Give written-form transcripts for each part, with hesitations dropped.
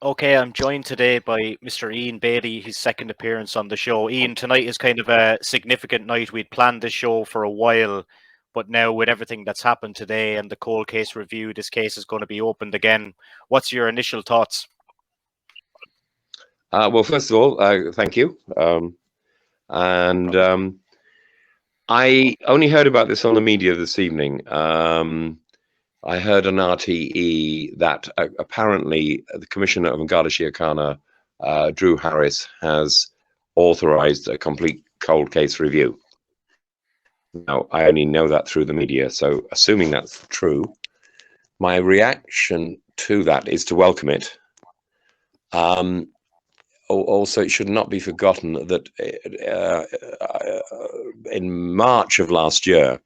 Okay, I'm joined today by Mr. Ian Bailey, his second appearance on the show. Ian, tonight is kind of a significant night. We'd planned this show for a while, but now with everything that's happened today and the cold case review, this case is going to be opened again. What's your initial thoughts? Well, first of all, thank you. I only heard about this on the media this evening. I heard on RTE that apparently the Commissioner of Garda Síochána, Drew Harris, has authorized a complete cold case review. Now, I only know that through the media, so assuming that's true, my reaction to that is to welcome it. Also, it should not be forgotten that in March of last year,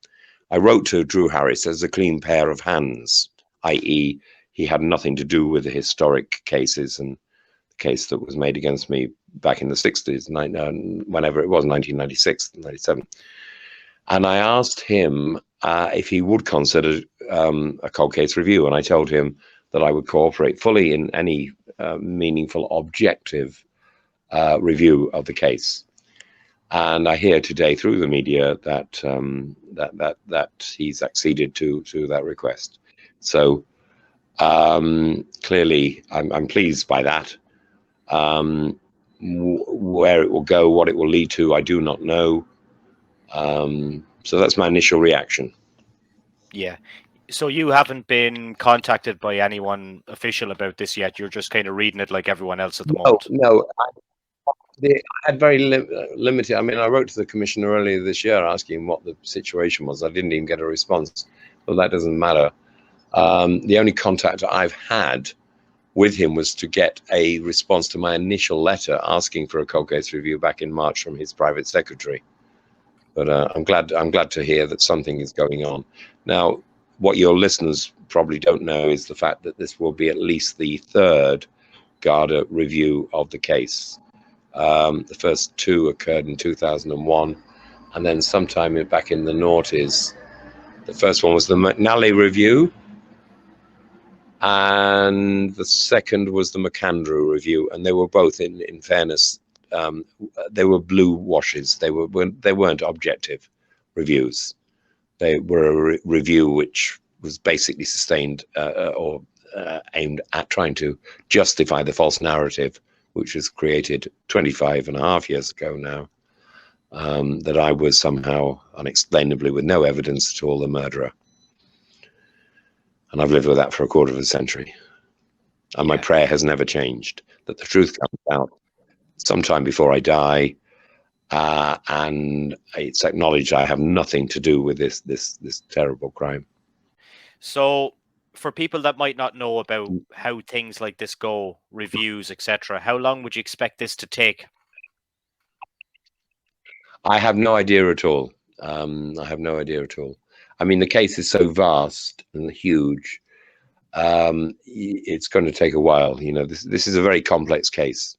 I wrote to Drew Harris as a clean pair of hands, i.e., he had nothing to do with the historic cases and the case that was made against me back in the 60s, whenever it was, 1996, 97. And I asked him if he would consider a cold case review, and I told him that I would cooperate fully in any meaningful, objective review of the case. And I hear today through the media that that he's acceded to that request. So clearly, I'm pleased by that. Where it will go, what it will lead to, I do not know. So that's my initial reaction. Yeah. So you haven't been contacted by anyone official about this yet. You're just kind of reading it like everyone else at the moment. No. I had very limited. I mean, I wrote to the commissioner earlier this year asking what the situation was. I didn't even get a response, but that doesn't matter. The only contact I've had with him was to get a response to my initial letter asking for a cold case review back in March from his private secretary. But I'm glad to hear that something is going on. Now, what your listeners probably don't know is the fact that this will be at least the third Garda review of the case. The first two occurred in 2001, and then sometime back in the noughties, the first one was the McNally review, and the second was the McAndrew review, and they were both, in fairness, they were blue washes. They weren't objective reviews. They were a review which was basically sustained or aimed at trying to justify the false narrative which was created 25 and a half years ago now, that I was somehow, unexplainably, with no evidence at all, the murderer. And I've lived with that for a quarter of a century. And my prayer has never changed, that the truth comes out sometime before I die, and it's acknowledged I have nothing to do with this terrible crime. So, for people that might not know about how things like this go, reviews, etc., how long would you expect this to take? I have no idea at all. I have no idea at all. I mean, the case is so vast and huge. It's going to take a while. You know, this is a very complex case.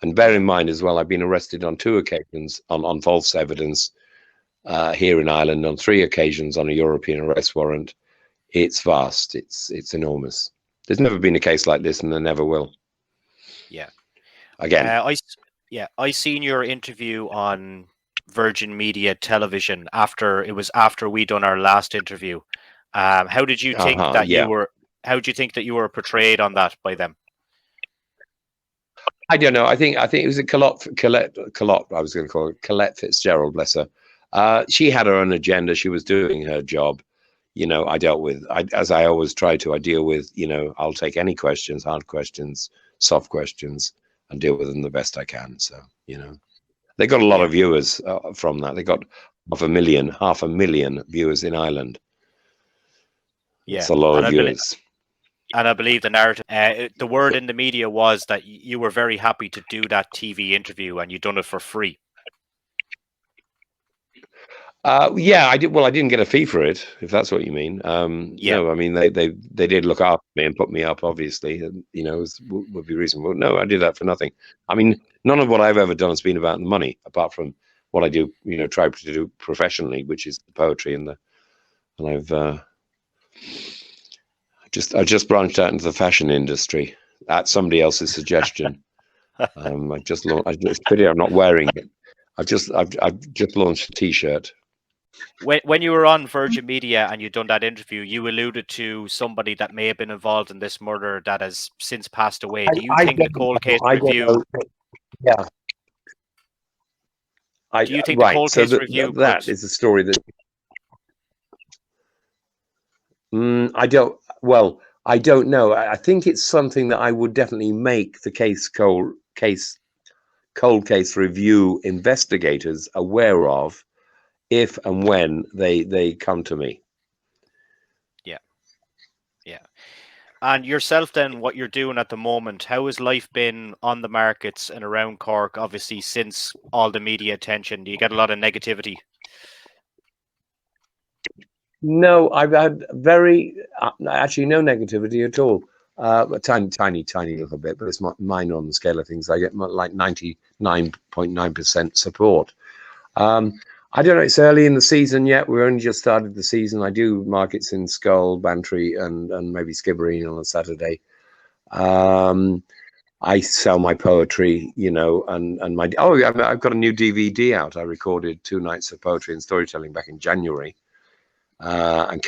And bear in mind as well, I've been arrested on 2 occasions on false evidence here in Ireland, on 3 occasions on a European arrest warrant. It's vast. It's enormous. There's never been a case like this, and there never will. Yeah. Again. I seen your interview on Virgin Media Television after we done our last interview. How did you think that you were? How do you think that you were portrayed on that by them? I don't know. I think it was a Colette. I was going to call her Colette Fitzgerald. Bless her. She had her own agenda. She was doing her job. You know, I dealt with, as I always try to, I deal with, you know, I'll take any questions, hard questions, soft questions, and deal with them the best I can. So, you know, they got a lot of viewers from that. They got half a million viewers in Ireland. Yeah, it's a lot of viewers. And I believe the narrative, the word in the media was that you were very happy to do that TV interview, and you done it for free. Yeah, I did. Well, I didn't get a fee for it, if that's what you mean. No, I mean they did look after me and put me up, obviously. You know, would be reasonable. No, I did that for nothing. I mean, none of what I've ever done has been about the money, apart from what I do. You know, try to do professionally, which is the poetry and I've just branched out into the fashion industry. at somebody else's suggestion. I just pity I'm not wearing it. I've just launched a T-shirt. When you were on Virgin Media and you'd done that interview, you alluded to somebody that may have been involved in this murder that has since passed away. Do you think the cold case review? Yeah. Do you think the cold case review? That is a story that I don't. Well, I don't know. I think it's something that I would definitely make the cold case review investigators aware of, if and when they come to me. Yeah. And yourself then, what you're doing at the moment, how has life been on the markets and around Cork, obviously, since all the media attention? Do you get a lot of negativity? No, I've had actually no negativity at all. A tiny little bit, but it's minor on the scale of things. I get like 99.9% support. I don't know, it's early in the season yet. We're only just started the season. I do markets in Skull, Bantry, and maybe Skibbereen on a Saturday. I sell my poetry, you know, and I've got a new DVD out. I recorded 2 nights of poetry and storytelling back in January. And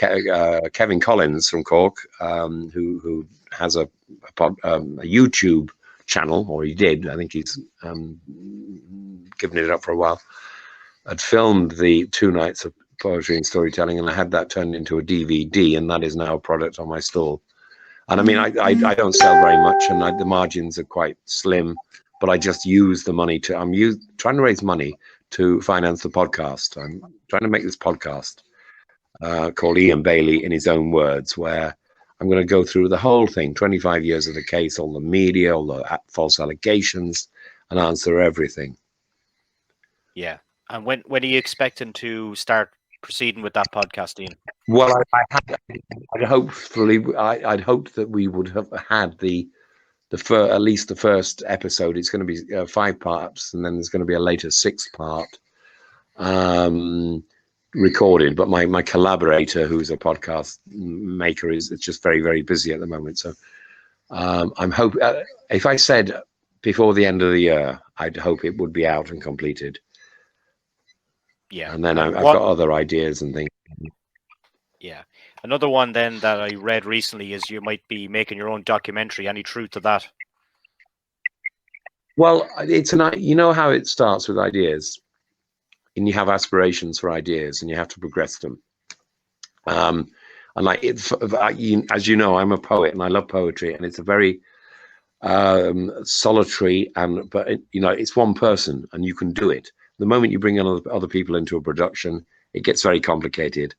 Kevin Collins from Cork, who has a YouTube channel, or he did. I think he's given it up for a while. I'd filmed the 2 nights of poetry and storytelling, and I had that turned into a DVD, and that is now a product on my stall. And I mean, I don't sell very much, and the margins are quite slim, but I just use the money to. I'm trying to raise money to finance the podcast. I'm trying to make this podcast called Ian Bailey in his own words, where I'm going to go through the whole thing, 25 years of the case, all the media, all the false allegations, and answer everything. Yeah. And when are you expecting to start proceeding with that podcast, Ian? Well, I'd hoped that we would have had at least the first episode. It's going to be 5 parts, and then there's going to be a later 6th part recorded. But my collaborator, who's a podcast maker, is just very, very busy at the moment. So I'm hoping if I said before the end of the year, I'd hope it would be out and completed. Yeah. And then I've got other ideas and things. Yeah. Another one then that I read recently is you might be making your own documentary. Any truth to that? Well, you know how it starts with ideas, and you have aspirations for ideas, and you have to progress them. And like as you know, I'm a poet, and I love poetry, and it's a very solitary, but you know, it's one person, and you can do it. The moment you bring in other people into a production, it gets very complicated.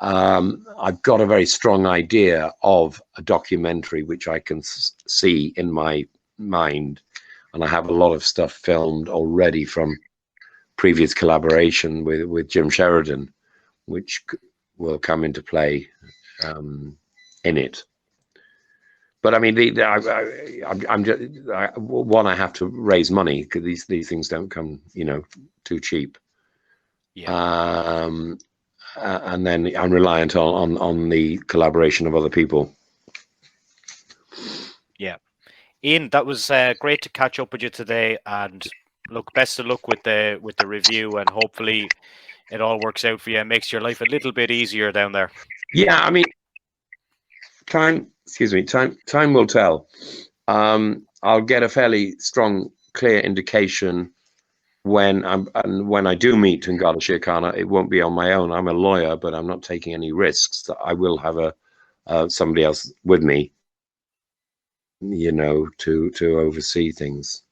I've got a very strong idea of a documentary which I can see in my mind, and I have a lot of stuff filmed already from previous collaboration with Jim Sheridan, which will come into play in it. But I mean, I'm just I have to raise money, because these things don't come, you know, too cheap. Yeah. And then I'm reliant on the collaboration of other people. Yeah. Ian, that was great to catch up with you today, and look, best of luck with the review, and hopefully it all works out for you and makes your life a little bit easier down there. Yeah, I mean, time will tell. I'll get a fairly strong, clear indication when I do meet Tungala Shirkana. It won't be on my own. I'm a lawyer, but I'm not taking any risks. I will have somebody else with me, you know, to oversee things.